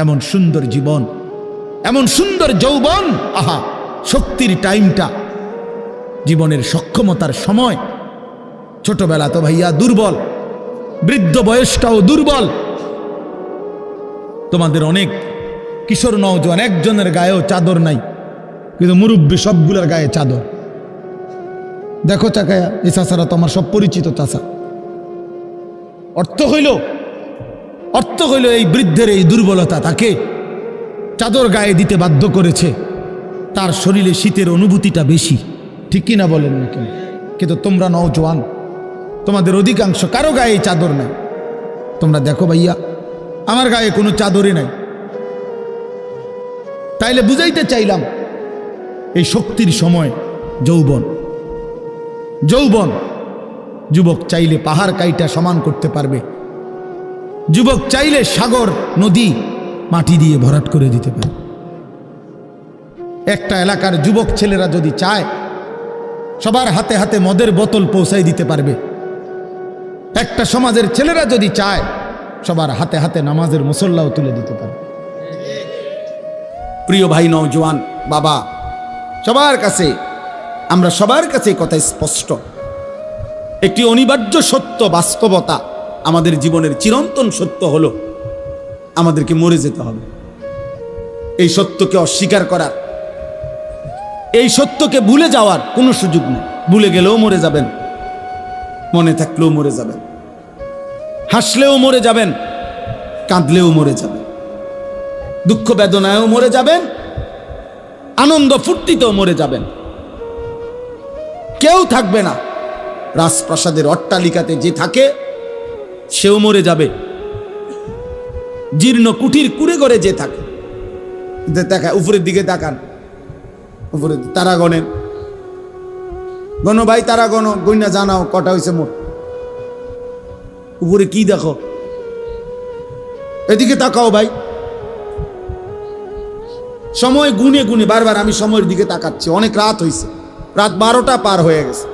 এমন সুন্দর জীবন, এমন সুন্দর যৌবন, আহা শক্তির টাইমটা, জীবনের সক্ষমতার সময়। ছোটবেলা তো ভাইয়া দুর্বল, বৃদ্ধ বয়সটাও দুর্বল। তোমাদের অনেক কিশোর নওজোয়ান একজনের গায়েও চাদর নাই, কিন্তু মুরব্বী সবগুলোর গায়ে চাদর। দেখো চাকায়া, এই চাষারা তো আমার সব পরিচিত চাষা। অর্থ হইল এই বৃদ্ধের এই দুর্বলতা তাকে চাদর গায়ে দিতে বাধ্য করেছে। তার শরীরে শীতের অনুভূতিটা বেশি, ঠিক কিনা বলেন না কেন? কিন্তু তোমরা নওজোয়ান, তোমাদের অধিকাংশ কারো গায়ে চাদর নাই। তোমরা দেখো ভাইয়া, আমার গায়ে কোনো চাদরই নাই। তাইলে বুঝাইতে চাইলাম, এই শক্তির সময় যৌবন। যুবক চাইলে পাহাড় কাইটা সমান করতে পারবে, যুবক চাইলে সাগর নদী মাটি দিয়ে ভরাট করে দিতে পারে। একটা এলাকার যুবক ছেলেরা যদি চায়, সবার হাতে হাতে মদের বোতল পৌঁছাই দিতে পারবে। একটা সমাজের ছেলেরা যদি চায়, সবার হাতে হাতে নামাজের মুসল্লাও তুলে দিতে পারবে। প্রিয় ভাই নওজোয়ান বাবা, আমরা সবার কাছে কথা স্পষ্ট, একটি অনিবার্য সত্য, বাস্তবতা, আমাদের জীবনের চিরন্তন সত্য হলো আমাদেরকে মরে যেতে হবে। এই সত্যকে অস্বীকার করার, এই সত্যকে ভুলে যাওয়ার কোনো সুযোগ নেই। ভুলে গেলেও মরে যাবেন, মনে থাকলেও মরে যাবেন, হাসলেও মরে যাবেন, কাঁদলেও মরে যাবেন, দুঃখ বেদনায়ও মরে যাবেন, আনন্দ ফুর্তিতেও মরে যাবেন। কেউ থাকবে না। রাজপ্রাসাদের অট্টালিকাতে যে থাকে সেও মরে যাবে, জীর্ণ কুঠির কুড়ে করে যে থাকে। দেখা উপরের দিকে তাকান, উপরে তারা গণেন, গণ ভাই, তারা গণ, গইনা জানাও কটা হয়েছে মোট। উপরে কি দেখো, এদিকে তাকাও ভাই। সময় গুনে গুনে বারবার আমি সময়ের দিকে তাকাচ্ছি। অনেক রাত হয়েছে, রাত 12টা পার হয়ে গেছে।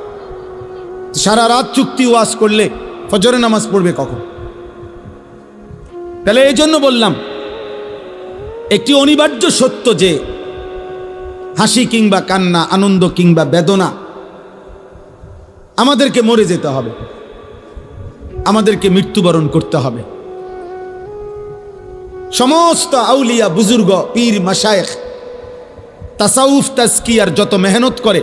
সারা রাত চুক্তি ওয়াজ করলে ফজরের নামাজ পড়বে কখন? তাহলে এই জন্য বললাম, একটি অনিবার্য সত্য যে হাসি কিংবা কান্না, আনন্দ কিংবা বেদনা, আমাদেরকে মরে যেতে হবে, আমাদেরকে মৃত্যুবরণ করতে হবে। সমস্ত আউলিয়া, বুজুর্গ, পীর, মাশায়েখ তাসাউফ তাজকিয়ার যত মেহনত করে,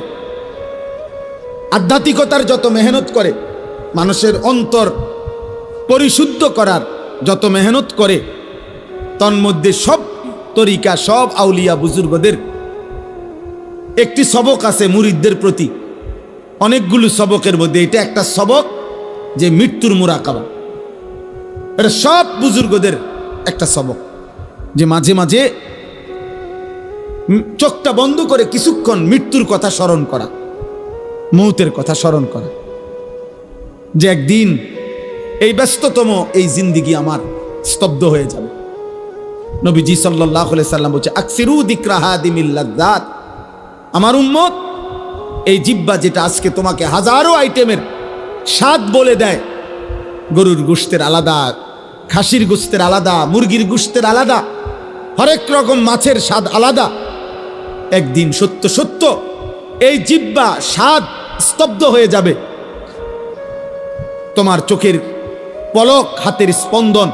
আধ্যাত্মিকতার যত মেহনত করে, মানুষের অন্তর পরিশুদ্ধ করার যত মেহনত করে, তন্মধ্যে সব তরিকা, সব আউলিয়া বুজুর্গদের একটি সবক আছে মুরিদদের প্রতি। অনেকগুলো সবকের মধ্যে এটা একটা সবক, যে মৃত্যুর মুরাকাবা। এটা সব বুজুর্গদের একটা সবক, যে মাঝে মাঝে চোখটা বন্ধ করে কিছুক্ষণ মৃত্যুর কথা স্মরণ করা, মৌতের কথা স্মরণ করা, যে একদিন এই ব্যস্ততম এই জিন্দিগি আমার স্তব্ধ হয়ে যাবে। নবীজি সাল্লাল্লাহু আলাইহি সাল্লাম বলছে, আকসিরু যিকরা হাদিমিল লাযযাত। আমার উম্মত, এই জিহ্বা যেটা আজকে তোমাকে হাজারো আইটেমের স্বাদ বলে দেয়, গরুর গোশতের আলাদা, খাসির গোশতের আলাদা, মুরগির গোশতের আলাদা, হরেক রকম মাছের স্বাদ আলাদা, একদিন সত্য সত্য এই জিহ্বা স্বাদ স্তব্ধ হয়ে যাবে। তোমার চোখের পলক, হাতের স্পন্দন,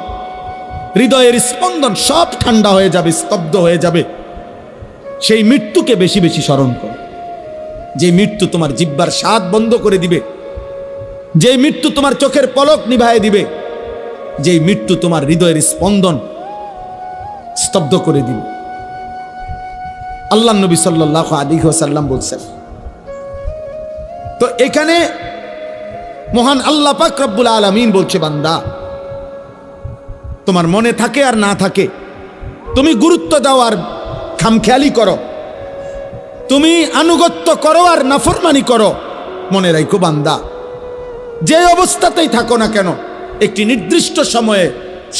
হৃদয়ের স্পন্দন সব ঠান্ডা হয়ে যাবে, স্তব্ধ হয়ে যাবে। সেই মৃত্যুকে বেশি বেশি স্মরণ করো, যে মৃত্যু তোমার জিহ্বার স্বাদ বন্ধ করে দিবে, যে মৃত্যু তোমার চোখের পলক নিভায়ে দিবে, যে মৃত্যু তোমার হৃদয়ের স্পন্দন স্তব্ধ করে দিবে। আল্লাহ নবী সাল্লাল্লাহু আলাইহি ওয়াসাল্লাম বলছেন। তো এখানে মহান আল্লাহ পাক রব্বুল আলামিন বলছে, বান্দা, তোমার মনে থাকে আর না থাকে, তুমি গুরুত্ব দাও আর খামখেয়ালি করো, তুমি আনুগত্য করো আর নাফরমানি করো, মনে রাখো বান্দা, যে অবস্থাতেই থাকো না কেন, একটি নির্দিষ্ট সময়ে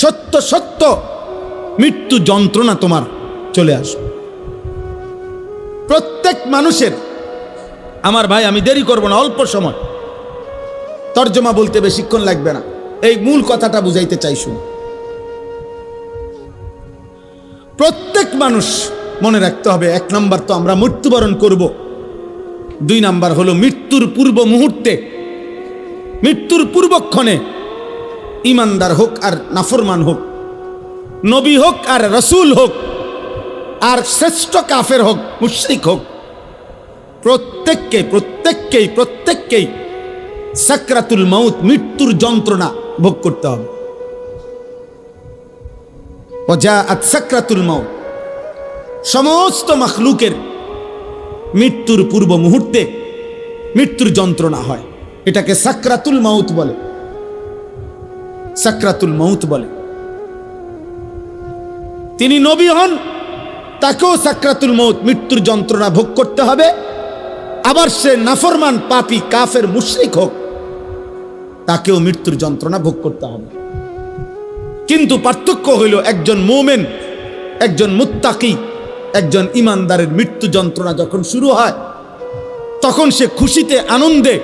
সত্য সত্য মৃত্যু যন্ত্রণা তোমার চলে আসবে। প্রত্যেক মানুষের, আমার ভাই আমি দেরি করব না, অল্প সময়, তর্জমা বলতে বেশিক্ষণ লাগবে না, এই মূল কথাটা বুঝাইতে চাই। শুনুন, প্রত্যেক মানুষ মনে রাখতে হবে, 1 নাম্বার তো আমরা মৃত্যুবরণ করব, 2 নাম্বার হলো মৃত্যুর পূর্ব মুহূর্তে, মৃত্যুর পূর্বক্ষণে ইমানদার হোক আর নাফরমান হোক, নবী হোক আর রসুল হোক, আর শ্রেষ্ঠ কাফের হোক, মুশরিক হোক, প্রত্যেককেই সাকরাতুল মাউত, মৃত্যুর যন্ত্রণা ভোগ করতে হবে। ওয়াজাআত সাকরাতুল মাউত, সমস্ত মাখলুকের মৃত্যুর পূর্ব মুহূর্তে মৃত্যুর যন্ত্রণা হয়, এটাকে সাকরাতুল মাউত বলে, সাকরাতুল মাউত বলে। তিনি নবী হন, তাকেও সাকরাতুল মাউত, মৃত্যুর যন্ত্রণা ভোগ করতে হবে। আবার সে নাফরমান, পাপী, কাফের, মুশরিক হোক, তাকেও মৃত্যুর যন্ত্রণা ভোগ করতে হবে। কিন্তু পার্থক্য হইল, একজন মুমিন, একজন মুত্তাকি, একজন ইমানদারের মৃত্যু যন্ত্রণা যখন শুরু হয়, তখন সে খুশিতে, আনন্দে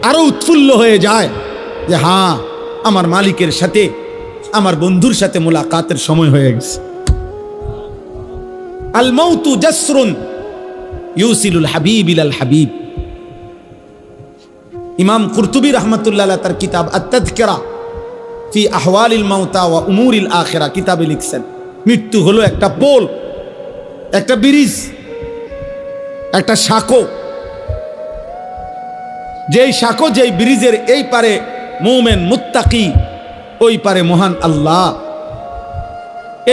আরো উৎফুল্ল হয়ে যায় যে হ্যাঁ, আমার মালিকের সাথে, আমার বন্ধুর সাথে মোলাকাতের সময় হয়ে গেছে। আল মাউতু জাসরুন ইউসিলুল হাবিব ইলাল হাবিব। ইমাম কুরতুবী রাহমাতুল্লাহ আলাইহি তার কিতাব আত-তাযকিরা ফি আহওয়ালিল মাউতা ওয়া উমুরিল আখিরা কিতাবে লিখছেন, মৃত্যু হলো একটা পোল, একটা ব্রিজ, একটা সাঁকো। যেই সাঁকো, যেই ব্রিজের এই পারে মুমিন মুত্তাকি, ওই পারে মহান আল্লাহ।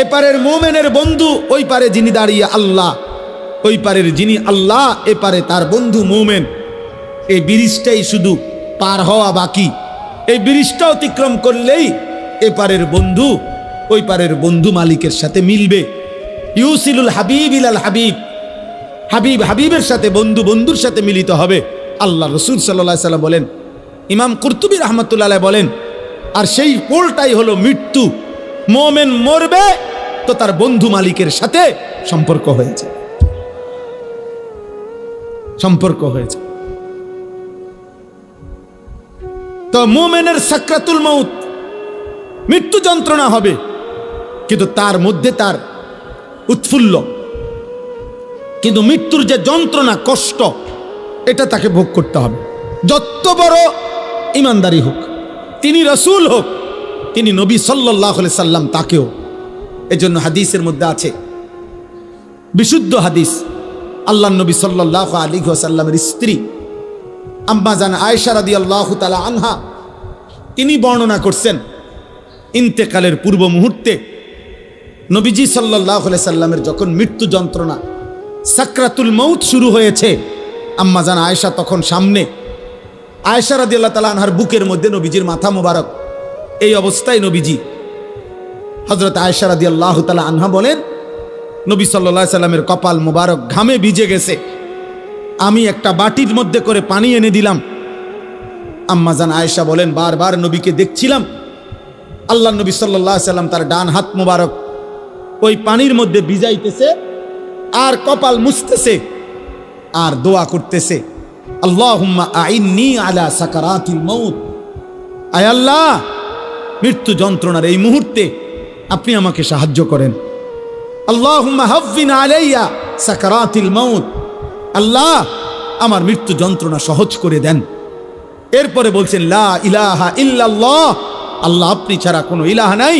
এপারের মুমিনের বন্ধু, ওই পারে যিনি দাঁড়িয়ে আল্লাহ, ওই পারের যিনি আল্লাহ, এপারে তার বন্ধু মুমিন। এই ব্রিজটাই শুধু পার হওয়া বাকি। এই ব্রিজটা অতিক্রম করলেই এপারের বন্ধু ওই পারের বন্ধু মালিকের সাথে মিলবে। ইউসিলুল হাবিব ইলাল হাবিব, হাবিব হাবিবের সাথে, বন্ধু বন্ধুর সাথে মিলিত হবে। আল্লাহ রসুল সাল্লাল্লাহু আলাইহি ওয়াসাল্লাম বলেন, ইমাম কুরতুবী রাহমাতুল্লাহ আলাইহি বলেন, আর সেই পোলটাই হলো মৃত্যু। মুমিন মরবে তো তার বন্ধু মালিকের সাথে সম্পর্ক হয়েছে, সম্পর্ক হয়েছে। তো মুমিনের সাকরাতুল মাউত, মৃত্যু যন্ত্রণা হবে, কিন্তু তার মধ্যে তার উৎফুল্ল। কিন্তু মৃত্যুর যে যন্ত্রণা, কষ্ট, এটা তাকে ভোগ করতে হবে। যত বড় ইমানদারি হোক, তিনি রাসূল হোক, তিনি নবী সাল্লাল্লাহু আলাইহি সাল্লাম, তাকেও। এজন্য হাদিসের মধ্যে আছে, বিশুদ্ধ হাদিস, আল্লাহর নবী সাল্লাল্লাহু আলাইহি ওয়াসাল্লামের স্ত্রী আম্মা জান আয়েশা রাদিয়াল্লাহু তাআলা আনহা, তিনি বর্ণনা করছেন, ইন্তেকালের পূর্ব মুহূর্তে নবীজি সাল্লাল্লাহু আলাইহি সাল্লামের যখন মৃত্যু যন্ত্রণা, সাকরাতুল মাউত শুরু হয়েছে, আম্মা জান আয়েশা তখন সামনে, আয়েশা রাদিয়াল্লাহু তাআলা আনহার বুকের মধ্যে নবীজির মাথা মোবারক। এই অবস্থায় নবীজি, হযরত আয়েশা রাদিয়াল্লাহু তাআলা আনহা বলেন, নবী সাল্লাল্লাহু আলাইহি সাল্লামের কপাল মোবারক ঘামে ভিজে গেছে। আমি একটা বাটির মধ্যে করে পানি এনে দিলাম। আম্মা জান আয়েশা বলেন, বারবার নবীকে দেখছিলাম, আল্লাহ নবী সাল্লাল্লাহু আলাইহি সাল্লাম তার ডান হাত মোবারক ওই পানির মধ্যে ভিজাইতেছে, আর কপাল মুছতেছে, আর দোয়া করতেছে, আল্লাহুম্মা আইন্নি আলা সাকারাতিল মাউত, আয় আল্লাহ, মৃত্যু যন্ত্রণার এই মুহূর্তে আপনি আমাকে সাহায্য করেন। আল্লাহুম্মা হাফফিন আলাইয়া সাকারাতিল মাউত, আল্লাহ আমার মৃত্যু যন্ত্রণা সহজ করে দেন। এরপরে বলছেন, লা ইলাহা ইল্লাল্লাহ, আল্লাহ আপনি ছাড়া কোনো ইলাহ নাই।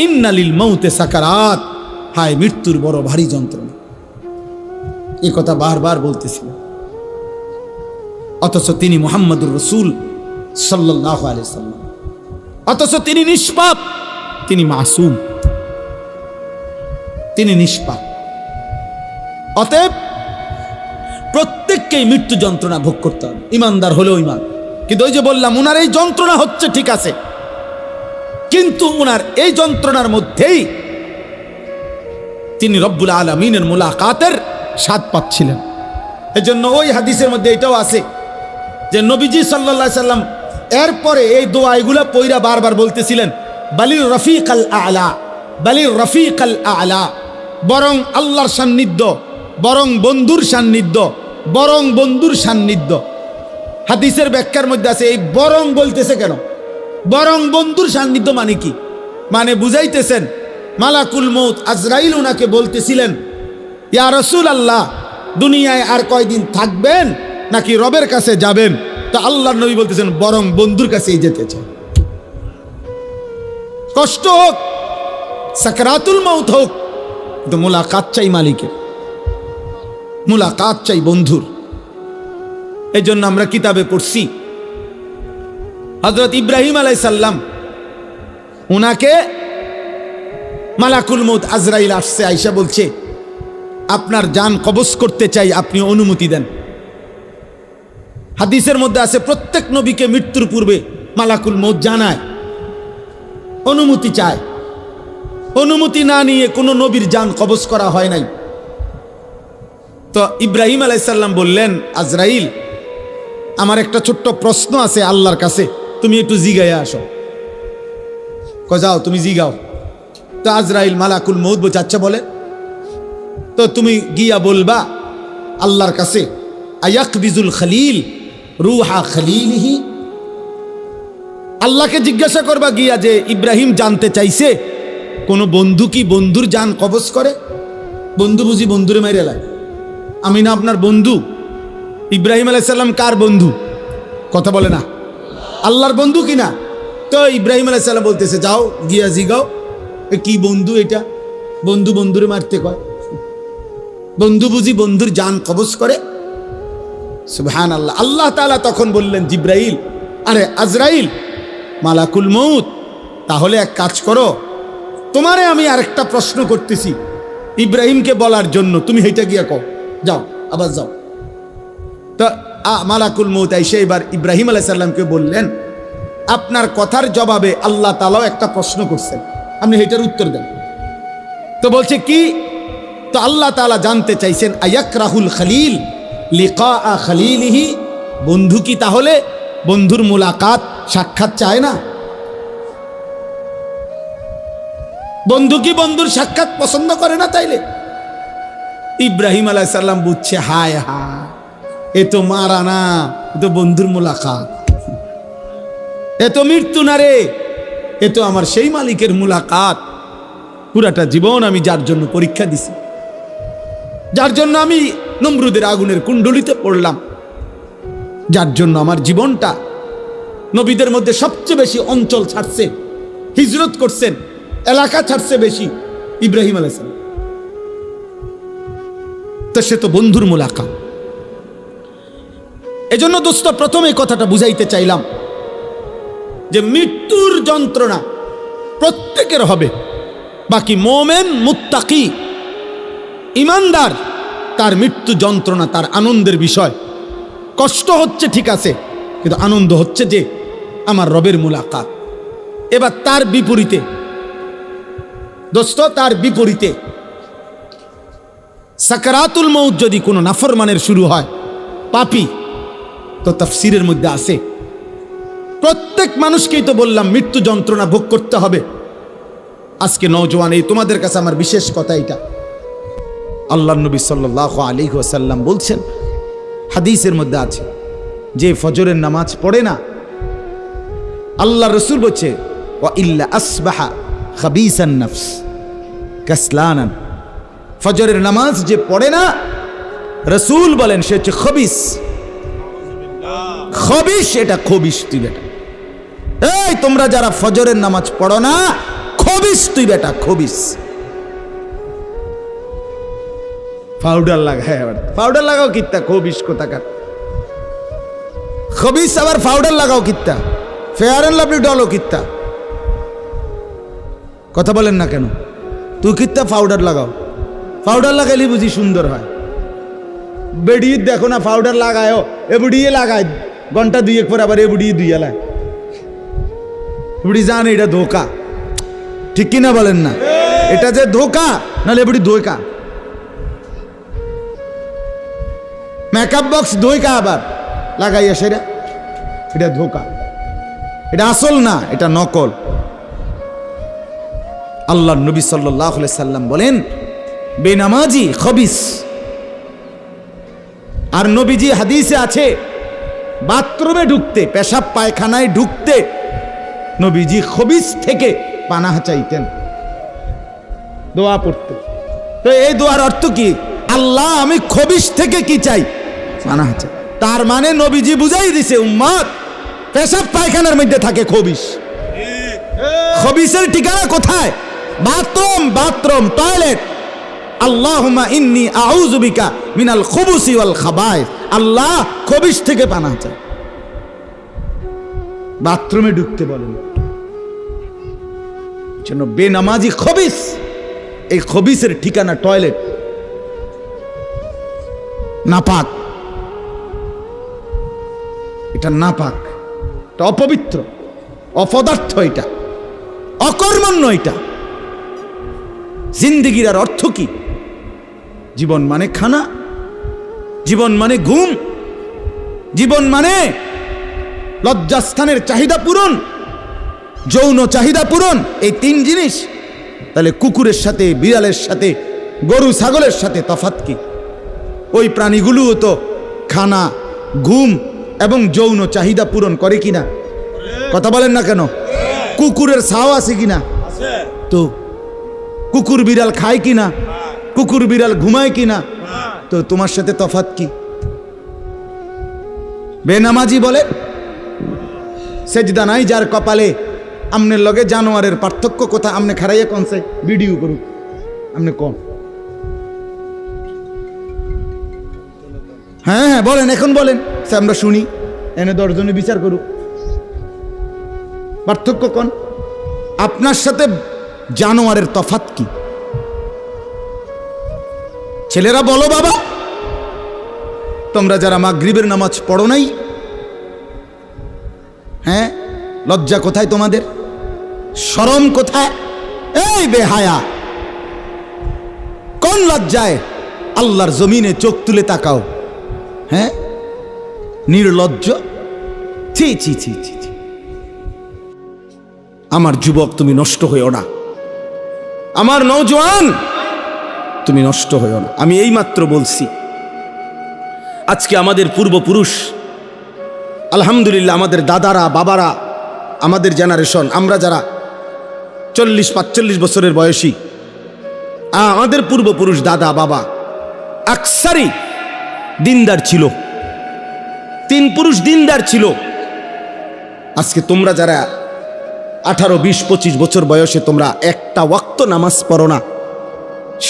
ইন্না লিল মাউতে সাকারাত, হায় মৃত্যুর বড় ভারী যন্ত্রণা। এই কথা বারবার বলতেছিলেন, অথচ তিনি মুহাম্মদুর রাসূল সাল্লাল্লাহু আলাইহি সাল্লাম, অথচ তিনি নিষ্পাপ, তিনি মাসুম, তিনি নিষ্পাপ। অতএব প্রত্যেককেই মৃত্যু যন্ত্রণা ভোগ করতে হবে, ইমানদার হলেও ইমান। কিন্তু ওই যে বললাম, উনার এই যন্ত্রণা হচ্ছে ঠিক আছে, কিন্তু উনার এই যন্ত্রণার মধ্যেই তিনি রব্বুল আলামিনের মুলাকাতের স্বাদ পাচ্ছিলেন। এজন্য ওই হাদিসের মধ্যে এটাও আছে যে নবীজি সাল্লাল্লাহু আলাইহি সাল্লাম এরপরে এই দোয়া এগুলা পয়রা বারবার বলতেছিলেন, বালির রফিকাল আলা, বালির রফিকাল আলা, বরং আল্লাহর সান্নিধ্য, বরং বন্ধুর সান্নিধ্য, বরং বন্ধুর সান্নিধ্য। হাদিসের ব্যাখ্যার মধ্যে আছে, এই বরং বলতেছে কেন? বরং বন্ধুর সান্নিধ্য মানে কি? মানে বুঝাইতেছেন মালাকুল মউত আজরাইল উনাকে বলতেছিলেন, ইয়া রাসূলুল্লাহ, দুনিয়ায় আর কয়দিন থাকবেন নাকি রবের কাছে যাবেন? তো আল্লাহর নবী বলতেছেন, বরং বন্ধুর কাছেই যেতে চাই। কষ্ট হোক, সাকরাতুল মউত হোক, কিন্তু মুলাকাত চাই মালিকের, মুলাকাত চাই বন্ধুর। এই জন্য আমরা কিতাবে পড়ছি হযরত ইব্রাহিম আলাইহিস সালাম, উনাকে মালাকুল মউত আজরাইল আসছে, আয়েশা বলছে, আপনার জান কবজ করতে চাই, আপনি অনুমতি দেন। হাদিসের মধ্যে আছে প্রত্যেক নবীকে মৃত্যুর পূর্বে মালাকুল মউত জানায়, অনুমতি চায়। অনুমতি না নিয়ে কোনো নবীর জান কবজ করা হয় নাই। তো ইব্রাহিম আলাইহিস সালাম বললেন, আজরাইল, আমার একটা ছোট্ট প্রশ্ন আছে আল্লাহর কাছে, তুমি একটু জিগাইয়া আসো। যাও তুমি জিগাও। তো আজরাইল মালাকুল মউত বলছে, আচ্ছা বলে। তো তুমি গিয়া বলবা আল্লাহর কাছে, আয়াকবিজুল খলিল রুহা খলিলিহি, আল্লাহকে জিজ্ঞাসা করবা গিয়া যে ইব্রাহিম জানতে চাইছে কোন বন্ধু কি বন্ধুর জান কবজ করে? বন্ধু বুঝি বন্ধুরে মাইরে লাগে? আমি না আপনার বন্ধু? ইব্রাহিম আলাইহিস সালাম কার বন্ধু? কথা বলে না, আল্লাহর বন্ধু কিনা? তো ইব্রাহিম আলাইহিস সালাম বলতেছে, যাও গিয়া জিগাও কি বন্ধু এটা, বন্ধু বন্ধুরে মারতে কয়? বন্ধু বুঝি বন্ধুর জান কবজ করে? সুবহানাল্লাহ। আল্লাহ তাআলা তখন বললেন, জিব্রাইল, আরে আজরাইল, মালাকুল মউত, তাহলে এক কাজ করো, তোমারে আমি আরেকটা প্রশ্ন করতেছি ইব্রাহিমকে বলার জন্য, তুমি হেইটা গিয়া কও, যাও আবার যাও। তো মালাকুল মউত এসে এবার ইব্রাহিম আলাইহিস সালামকে বললেন, আপনার কথার জবাবে আল্লাহ তাআলাও একটা প্রশ্ন করছেন, আপনি হেইটার উত্তর দেন। তো বলছে কি? তো আল্লাহ তাআলা জানতে চাইছেন, আয়াকরাহুল খলিল লিকা খলিলিহি, বন্ধু কি তাহলে বন্ধুর মুলাকাত সাক্ষাৎ চায় না? বন্ধু কি বন্ধুর সাক্ষাৎ পছন্দ করে না? তাইলে ইব্রাহিম আলাইহিস সালাম বুঝছে, হায় হায়, এ তো মারা না, এ তো বন্ধুর মুলাকাত, এ তো মৃত্যু না রে, এ তো আমার সেই মালিকের মুলাকাত। পুরাটা জীবন আমি যার জন্য পরীক্ষা দিছি, যার জন্য আমি নমরুদের আগুনের কুণ্ডলিতে পড়লাম, যার জন্য আমার জীবনটা নবীদের মধ্যে সবচেয়ে বেশি অঞ্চল ছাড়ছে, হিজরত করছেন, এলাকা ছাড়ছে বেশি ইব্রাহিম আলাইহিস সালাম। তো সে তো বন্ধুর মুলাকাত। এজন্য দোস্ত, প্রথমে কথাটা বুঝাইতে চাইলাম যে মৃত্যুর যন্ত্রণা প্রত্যেকের হবে, বাকি মোমেন মুত্তাকি ইমানদার তার মৃত্যু যন্ত্রণা তার আনন্দের বিষয়। কষ্ট হচ্ছে ঠিক আছে, কিন্তু আনন্দ হচ্ছে যে আমার রবের মুলাকাত। এবার তার বিপরীতে দোস্ত, তার বিপরীতে সাকরাতুল মউত যদি কোনো নাফরমানের শুরু হয়, পাপী, তো তাফসীরের মধ্যে আছে প্রত্যেক মানুষকেই তো বললাম মৃত্যু যন্ত্রণা ভোগ করতে হবে। আজকে নওজোয়ান, এই তোমাদের কাছে আমার বিশেষ কথা এটা, আল্লাহর নবী সাল্লাল্লাহু আলাইহি ওয়াসাল্লাম বলছেন, হাদিসের মধ্যে আছে, যে ফজরের নামাজ পড়ে না, আল্লাহ রাসূল বলছে, ওয়া ইল্লা আসবাহা খাবিসান নফস কাসলানান, ফজরের নামাজ যে পড়ে না, রাসূল বলেন সে হচ্ছে খবিস। খবিস, এটা খবিস তুই বেটা। এই তোমরা যারা ফজরের নামাজ পড়ো না, খবিস তুই বেটা, খবিস। পাউডার লাগা, হ্যাঁ পাউডার লাগাও কিত্তা, খবিস কোথাকার খবিস। আবার পাউডার লাগাও কিত্তা, ফেয়ার এন্ড লাভলি ডলও কিত্তা। কথা বলেন না কেন? তুই কিত্তা পাউডার লাগাও, পাউডার লাগাইলে বুঝি সুন্দর হয়। বেড়িয়ে দেখো না পাউডার লাগায়ও, এ বুড়িয়ে লাগায় ঘন্টা দুইয়েক পর আবার এ বুড়িয়ে দুইয়া লায়, বুড়ি জানে এটা ধোকা, ঠিক কিনা বলেন না? এটা যে ধোকা, নাহলে বুড়ি ধোকা। মেকআপ বক্স ধোকা আবার লাগাইয়া সেটা, এটা ধোকা, এটা আসল না, এটা নকল। আল্লাহ নবী সাল্লাল্লাহু আলাইহি সাল্লাম বলেন, বেনামাজি খবিস। আর নবীজি হাদিসে আছে, বাথরুমে ঢুকতে, পেশাব পায়খানায় ঢুকতে নবীজি খবিস থেকে পানাহ চাইতেন। দোয়া পড়তে। তো এই দোয়ার অর্থ কি? আল্লাহ আমি খবিশ থেকে কি চাই? পানাহ চাই। তার মানে নবীজি বুঝাই দিছে উম্মত, পেশাব পায়খানার মধ্যে থাকে খবিশ। খবিশের ঠিকানা কোথায়? Bathroom, bathroom, toilet. আল্লাহুম্মা ইন্নী আউযু বিকা মিনাল খুবুসি ওয়াল খাবায়েস। আল্লাহ খবিশ থেকে পানাহ চাই। বাথরুমে ঢুকতে বলেন, জন্য বেনামাজি খবিশ। এই খবিশের ঠিকানা টয়লেট, নাপাক। এটা নাপাক, এটা অপবিত্র, অপদার্থ, এটা অকর্মণ্য। এটা জিন্দেগির আর অর্থ কি? জীবন মানে খানা, জীবন মানে ঘুম, জীবন মানে লজ্জাস্থানের চাহিদা পূরণ, যৌন চাহিদা পূরণ, এই তিন জিনিস। তাহলে কুকুরের সাথে, বিড়ালের সাথে, গরু ছাগলের সাথে তফাৎ কি? ওই প্রাণীগুলোও তো খানা, ঘুম এবং যৌন চাহিদা পূরণ করে কিনা? কথা বলেন না কেন? কুকুরের ছাও আছে কিনা? তো কুকুর বিড়াল খায় কিনা? কুকুর বিড়াল ঘুমায় কিনা? তো তোমার সাথে তফাৎ কি? বেনামাজি বলে সেজদা নাই যার কপালে, আমনের লগে জানোয়ারের পার্থক্য কোথা? আমনে খারাইয়া কোনছে ভিডিও করুক, আমনে কোন? হ্যাঁ হ্যাঁ বলেন, এখন বলেন, আমরা শুনি। এনে 10 জনে বিচার করুক, পার্থক্য কোন? আপনার সাথে জানোয়ারের তফাৎ কি? ছেলেরা বলো বাবা, তোমরা যারা মাগরিবের নামাজ পড়ো নাই, হ্যাঁ, লজ্জা কোথায় তোমাদের? শরম কোথায়? এই বেহায়া, কোন লজ্জায় আল্লাহর জমিনে চোখ তুলে তাকাও? হ্যাঁ, নির্লজ্জ। ছি ছি ছি ছি। আমার যুবক, তুমি নষ্ট হইও না। আমার নওজোয়ান, তুমি নষ্ট হইও না। আমি এই মাত্র বলছি, আজকে আমাদের পূর্বপুরুষ, আলহামদুলিল্লাহ, আমাদের দাদারা, বাবারা, আমাদের জেনারেশন, আমরা যারা 40-45 বছরের বয়সী, আমাদের পূর্বপুরুষ, দাদা বাবা আকসারি দিনদার ছিল। 3 পুরুষ দিনদার ছিল। আজকে তোমরা যারা 18, 20, 25 বছর বয়সে তোমরা একটা ওয়াক্ত নামাজ পড়ো না,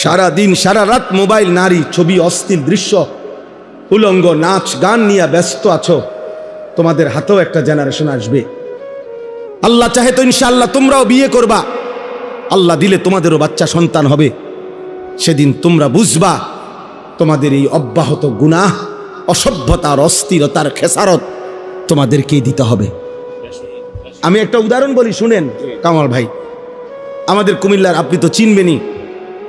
সারা দিন সারা রাত মোবাইল, নারী, ছবি, অশ্লীল দৃশ্য, উলঙ্গ নাচ গান নিয়ে ব্যস্ত আছো। তোমাদের হাতেও একটা জেনারেশন আসবে, আল্লাহ চাহে তো ইনশাআল্লাহ তোমরাও বিয়ে করবা, আল্লাহ দিলে তোমাদেরও বাচ্চা সন্তান হবে। সেদিন তোমরা বুঝবা তোমাদের এই অব্যাহত গুনাহ, অসভ্যতার, অস্থিরতার খেসারত তোমাদেরকেই দিতে হবে। আমি একটা উদাহরণ বলি, শুনেন কামাল ভাই। আমাদের কুমিল্লার, আপনি তো চিনবেনই,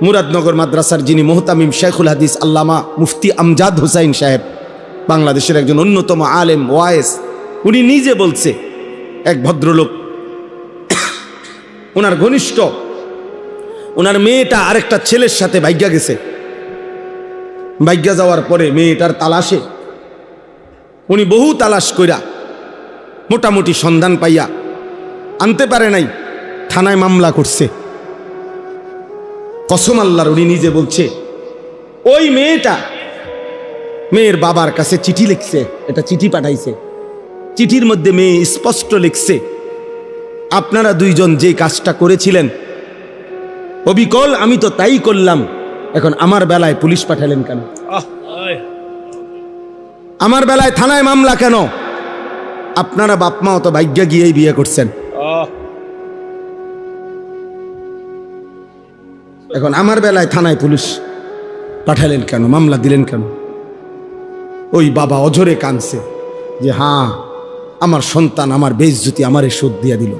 মুরাদনগর মাদ্রাসার যিনি মুহতামিম শেখুল হাদিস আল্লামা মুফতি আমজাদ হুসাইন সাহেব, বাংলাদেশের একজন অন্যতম আলেম, ওয়ায়েস, উনি নিজে বলছে, এক ভদ্রলোক, ওনার ঘনিষ্ঠ, ওনার মেয়েটা আরেকটা ছেলের সাথে ভাগ্যা গেছে। ভাগ্যা যাওয়ার পরে মেয়েটার তালাশে উনি বহু তালাশ কইরা মোটামুটি সন্ধান পাইয়া আনতে পারে নাই, থানায় মামলা করছে। কসম আল্লাহর, উনি নিজে বলছে, ওই মেয়েটা মেয়ের বাবার কাছে চিঠি লিখছে, এটা চিঠি পাঠাইছে। চিঠির মধ্যে মেয়ে স্পষ্ট লিখছে, আপনারা দুইজন যে কাজটা করেছিলেন অবিকল আমি তো তাই করলাম, এখন আমার বেলায় পুলিশ পাঠালেন কেন? আমার বেলায় থানায় মামলা কেন? আপনারা বাপ মাও তো ভাগ্যা গিয়েই বিয়ে করছেন, এখন আমার বেলায় থানায় পুলিশ পাঠালেন কেন, মামলা দিলেন কেন? ওই বাবা অঝরে কাঁদছে যে হ্যাঁ, আমার সন্তান আমার বেইজ্জতি আমারে শোধ দিয়া দিল,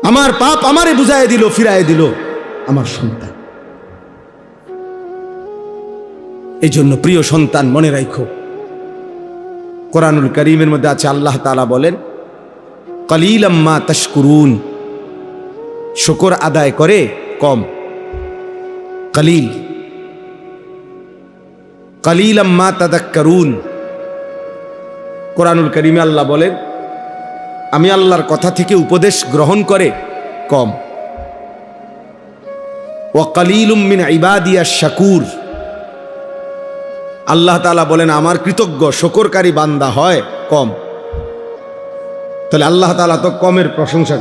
আমার পাপ আমারে বুঝায় দিল, ফিরায় দিল আমার সন্তান। এই জন্য প্রিয় সন্তান, মনে রাখো, কোরআনুল কারীমের মধ্যে আছে, আল্লাহ তাআলা বলেন, কালিলাম মা তাশকুরুন, শুকর আদায় করে কম, কালিল, কালিলাম মা তাযাক্কারুন। কোরআনুল কারীমে আল্লাহ বলেন, আমি আল্লাহর কথা থেকে উপদেশ গ্রহণ করে কম। ওয়া কালিলুম মিন ইবাদিয়াশ শাকুর, আল্লাহ তাআলা বলেন আমার কৃতজ্ঞ শুকরকারী বান্দা হয় কম। তাহলে আল্লাহ তাআলা তো কমের প্রশংসা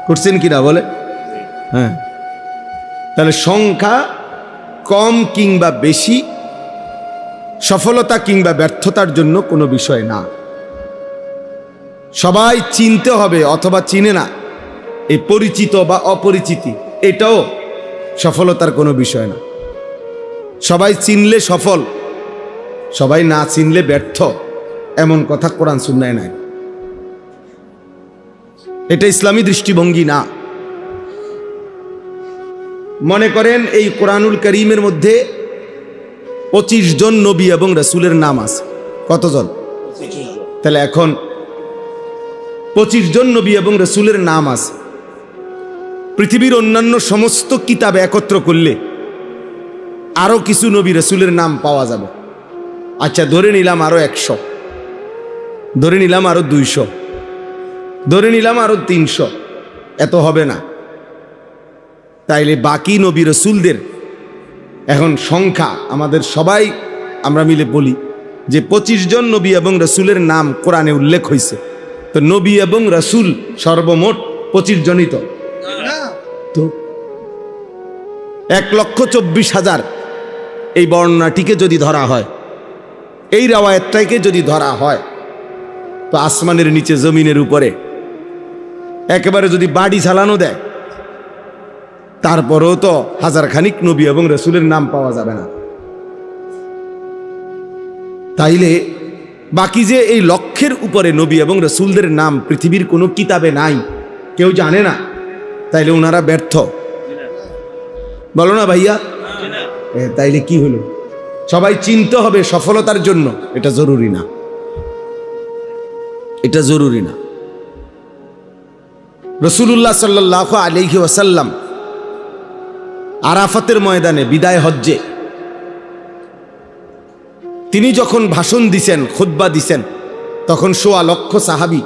করছেন কিনা বলে? হ্যাঁ। তাহলে সংখ্যা কম কিংবা বেশি সফলতা কিংবা ব্যর্থতার জন্য কোনো বিষয় না। সবাই চিনতে হবে অথবা চিনে না, এই পরিচিত বা অপরিচিতি এটাও সফলতার কোনো বিষয় না। সবাই চিনলে সফল, সবাই না চিনলে ব্যর্থ, এমন কথা কোরআন সুন্নায় নাই। এটা ইসলামী দৃষ্টিভঙ্গি না। মনে করেন এই কোরআনুল কারীমের মধ্যে 25 জন নবী এবং রাসূলের নাম আছে। কতজন? তাহলে এখন 25 জন নবী এবং রাসূলের নাম আছে। পৃথিবীর অন্যান্য সমস্ত কিতাবে একত্র করলে আরো কিছু নবী রাসূলের নাম পাওয়া যাবে। আচ্ছা, ধরে নিলাম আরো 100, ধরে নিলাম আরো 200, ধরে নিলাম আরো 300, এত হবে না। তাইলে বাকি নবী রাসূলদের এখন সংখ্যা আমাদের সবাই আমরা মিলে বলি যে 25 জন নবী এবং রাসূলের নাম কোরআনে উল্লেখ হয়েছে। তো নবী এবং রাসূল সর্বমোট 25 জনই তো 1,24,000 এই বর্ণনাটিকে যদি ধরা হয়, এই রাওয়ায়াতটাকে যদি ধরা হয়, তো আসমানের নিচে জমিনের উপরে একেবারে যদি বাড়ি চালানো দেয়, তারপরেও তো 1000 খানিক নবী এবং রাসূলের নাম পাওয়া যাবে না। তাইলে বাকি যে এই লক্ষের উপরে নবী এবং রাসূলদের নাম পৃথিবীর কোনো কিতাবে নাই, কেউ জানে না, তাইলে ওনারা ব্যর্থ বলো না ভাইয়া? তাইলে কি হলো? সবাই চিনতে হবে সফলতার জন্য, এটা জরুরি না, এটা জরুরি না। রাসূলুল্লাহ সাল্লাল্লাহু আলাইহি ওয়াসাল্লাম আরাফাতের ময়দানে বিদায় হজ্জে তিনি যখন ভাষণ দিছেন, খুতবা দিছেন, তখন 1.25 লক্ষ সাহাবী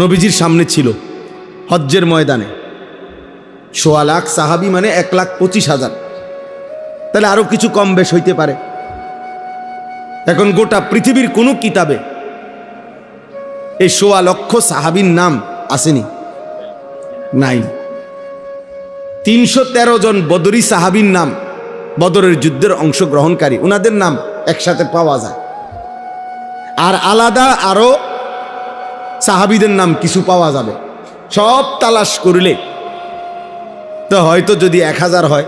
নবীজির সামনে ছিল হজ্জের ময়দানে। 1.25 লাখ সাহাবী মানে 1,25,000। তাহলে আরো কিছু কম বেশ হইতে পারে। এখন গোটা পৃথিবীর কোনো কিতাবে এই 1.25 লক্ষ সাহাবীর নাম আসেনি, নাই। 313 জন বদরি সাহাবীর নাম, বদরের যুদ্ধের অংশগ্রহণকারী, ওনাদের নাম একসাথে পাওয়া যায়। আর আলাদা আরো সাহাবীদের নাম কিছু পাওয়া যাবে। সব তালাশ করলে তো হয়তো যদি 1000 হয়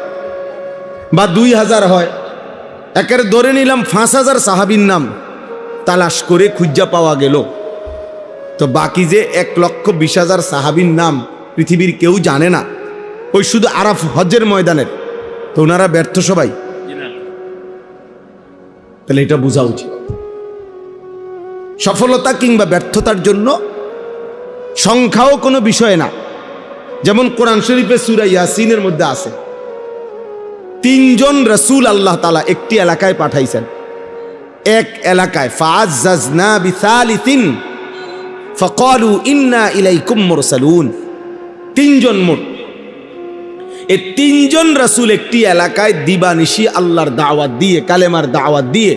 বা 2000 হয়, একের ধরে নিলাম 5000 সাহাবীর নাম তালাশ করে খুঁজা পাওয়া গেল, তো বাকি যে 1,20,000 সাহাবীর নাম পৃথিবীর কেউ জানে না, ওই শুধু আরাফ হজ্জের ময়দানের, তো ওনারা ব্যর্থ সবাই। তাহলে এটা বোঝা উচিত। সফলতা কিংবা ব্যর্থতার জন্য সংখ্যাও কোনো বিষয় না। যেমন কোরআন শরীফে সূরা ইয়াসিনের মধ্যে আছে 3 জন রাসূল আল্লাহ তাআলা একটি এলাকায় পাঠাইছেন। এক এলাকায় ফাআজ্জাজনা বিসালিসিন ফাকালু ইন্না ইলাইকুম মুরসালুন। 3 জন মোট। এই 3 জন রাসূল একটি এলাকায় দিবানিশি আল্লাহর দাওয়াত দিয়ে, কালেমার দাওয়াত দিয়ে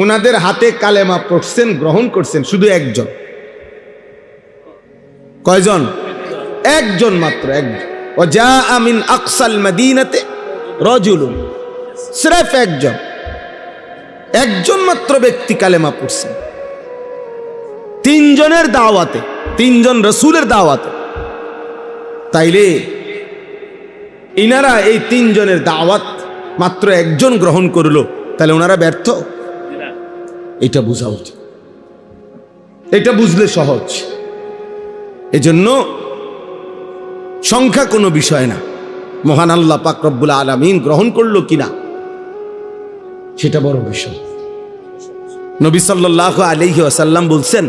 ওনাদের হাতে কালেমা পড়ছেন, গ্রহণ করছেন শুধু একজন। কয়জন? একজন মাত্র, একজন। ওয়াজাআ মিন আকসাল মাদিনাতে রাজুলুন, সির্ফ একজন, একজন মাত্র ব্যক্তি কালেমা পড়ছেন 3 জনের দাওয়াতে, 3 জন রাসূলের দাওয়াতে। তাইলে ইনারা এই 3 জনের দাওয়াত মাত্র একজন গ্রহণ করলো, তাহলে ওনারা ব্যর্থ? এটা বোঝা উচিত, এটা বুঝলে সহজ। এজন্য সংখ্যা কোনো বিষয় না, মহান আল্লাহ পাক রব্বুল আলামিন গ্রহণ করলো কিনা সেটা বড় বিষয়। নবী সাল্লাল্লাহু আলাইহি ওয়াসাল্লাম বলছেন,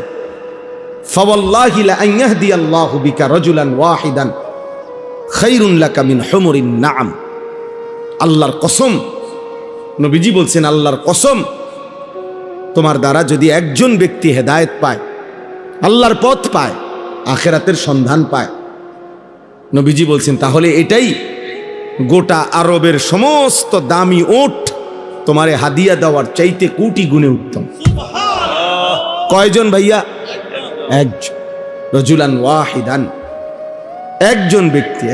ফাওয়াল্লাহি লা আন ইয়াহদিয়াল্লাহু বিকা রাজুলান ওয়াহিদান খায়রুন লাকা মিন হুমুরিন নাআম। আল্লাহর কসম, নবীজি বলছেন আল্লাহর কসম, তোমার দ্বারা যদি একজন ব্যক্তি হেদায়েত পায়, আল্লাহর পথ পায়, আখেরাতের সন্ধান পায়। নবীজি বলছেন তাহলে এটাই গোটা আরবের সমস্ত দামি ওট তোমারে হাদিয়া দেওয়ার চাইতে কোটি গুণে উত্তম। কয়জন ভাইয়া? একজন। রজুলান ওয়াহিদান, একজন ব্যক্তি,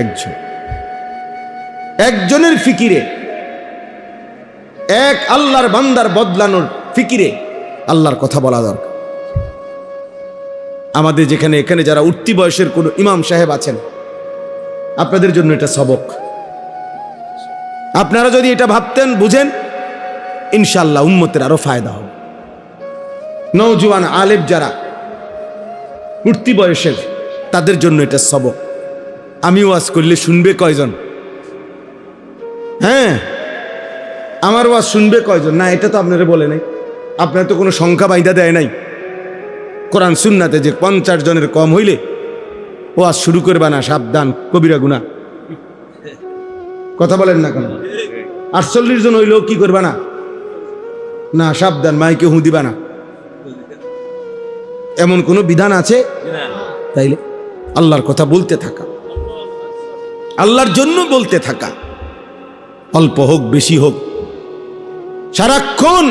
একজনের ফিকিরে, এক আল্লাহর বান্দার বদলানোর ফিকিরে আল্লাহর কথা বলা দরকার। আমাদের এখানে যারা উঠতি বয়সের কোন ইমাম সাহেব আছেন, আপনাদের জন্য এটা সবক। আপনারা যদি এটা ভাবতেন, বুঝেন, ইনশাআল্লাহ উম্মতের আরো ফায়দা হবে। নওজোয়ান আলেম যারা উঠতি বয়সের, তাদের জন্য এটা সবক। আমি ওয়াজ করলে শুনবে কয়জন? হ্যাঁ, আমার ওয়াজ শুনবে কয়জন? না, এটা তো আপনারা বলে নাই। আপনার তো কোনো সংখ্যা বাইদা দেয় নাই কোরআন সুন্নাতে যে 50 জনের কম হইলে ওয়াজ শুরু করবা না, সাবধান, কবিরা গুনাহ। কথা বলেন না কেন? 48 জন হইলেও কি করবা না? না, সাবধান, মাইকে হু দিবা না। এমন কোন বিধান আছে? তাইলে আল্লাহর কথা বলতে থাকা, আল্লাহর জন্য বলতে থাকা, অল্প হোক বেশি হোক, সারাক্ষণ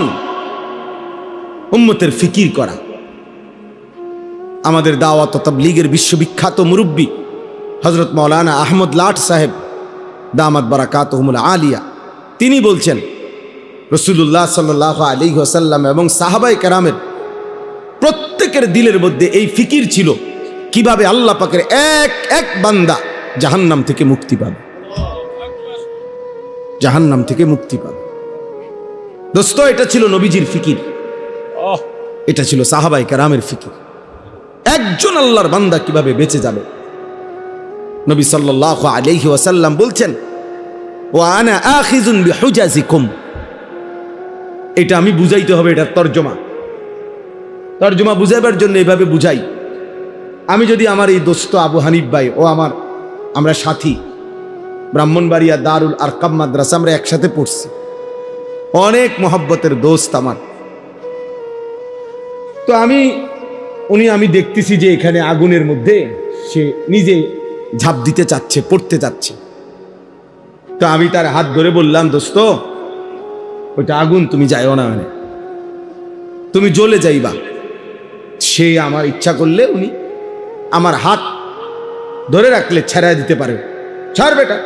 উম্মতের ফিকির করা। আমাদের দাওয়াত ও তাবলীগের বিশ্ববিখ্যাত মুরব্বী হযরত মাওলানা আহমদ লাট সাহেব দামাত বারাকাতুহুমুল আলিয়া, তিনি বলছেন রাসূলুল্লাহ সাল্লাল্লাহু আলাইহি ওয়াসাল্লাম এবং সাহাবায়ে কেরামের প্রত্যেকের দিলের মধ্যে এই ফিকির ছিল কিভাবে আল্লাহ পাকের এক এক বান্দা জাহান্নাম থেকে মুক্তি পাবে, জাহান্নাম থেকে মুক্তি পাবে। দোস্ত, এটা ছিল নবীজির ফিকির, এটা ছিল সাহাবায়ে কেরামের ফিকির। একজন আল্লাহর বান্দা কিভাবে বেঁচে যাবে। নবী সাল্লাল্লাহু আলাইহি ওয়াসাল্লাম বলছেন, ওয়া আনা আখিযুন বিহুজাজিকুম। এটা আমি বুঝাইতে হবে, এটার তর্জমা বুঝাইবার জন্য এইভাবে বুঝাই। আমি যদি আমার এই দোস্ত আবু হানিফ ভাই ও আমরা সাথী, ব্রাহ্মণবাড়িয়া দারুল আরকাম মাদ্রাসা, আমরা একসাথে পড়ছি, অনেক মহব্বতের দোস্ত আমার। তো আমি দেখতেছি যে এখানে আগুনের মধ্যে সে নিজে ঝাঁপ দিতে চাচ্ছে, পড়তে চাচ্ছে। তো আমি তার হাত ধরে বললাম, দোস্ত, ওইটা আগুন, তুমি যাইও না, মানে তুমি জ্বলে যাইবা। সে আমার ইচ্ছা করলে উনি আমার হাত ধরে রাখলে ছেড়াই দিতে পারে। ছাড় বেটা,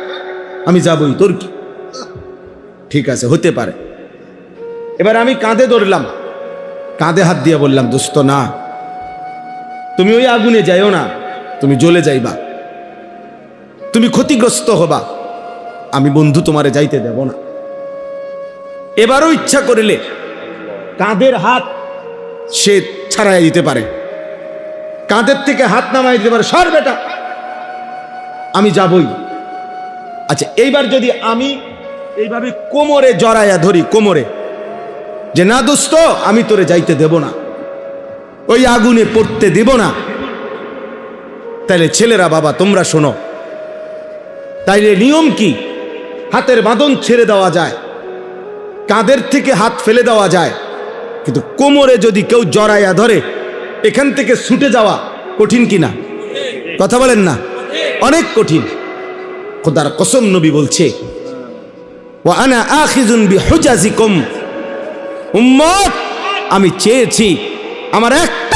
আমি যাবই, তোর কি? ঠিক আছে, হতে পারে। এবার আমি কাঁধে ধরলাম, কাঁধে হাত দিয়ে বললাম, দোস্ত না, তুমি ওই আগুনে যাইও না, তুমি জ্বলে যাইবা, তুমি ক্ষতিগ্রস্ত হবা, আমি বন্ধু তোমারে যাইতে দেব না। এবারও ইচ্ছা করিলে কাঁধের হাত সে ছাড়াই দিতে পারে, কাঁধের থেকে হাত নামাই দিতে পারে, সর বেটা, আমি যাবই। আচ্ছা, এইবার যদি আমি এইভাবে কোমরে জড়াইয়া ধরি, কোমরে, যে না দোস্ত, আমি তোরে যাইতে দেব না, ওই আগুনে পড়তে দেব না, তাইলে ছেলেরা, বাবা তোমরা শোনো, তাইলে নিয়ম কি? হাতের বাঁধন ছেড়ে দেওয়া যায়, কাঁধের থেকে হাত ফেলে দেওয়া যায়, কিন্তু কোমরে যদি কেউ জড়াইয়া ধরে, এখান থেকে ছুটে যাওয়া কঠিন কিনা? কথা বলেন না? অনেক কঠিন। খোদার কসম, নবী বলছে, ওয়া আনা আখিযুন বিহুজাজিকুম। উম্মত, আমি চেয়েছি আমার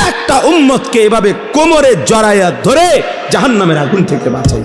একটা উম্মতকে এভাবে কোমরে জড়াইয়া ধরে জাহান্নামের আগুন থেকে বাঁচাই।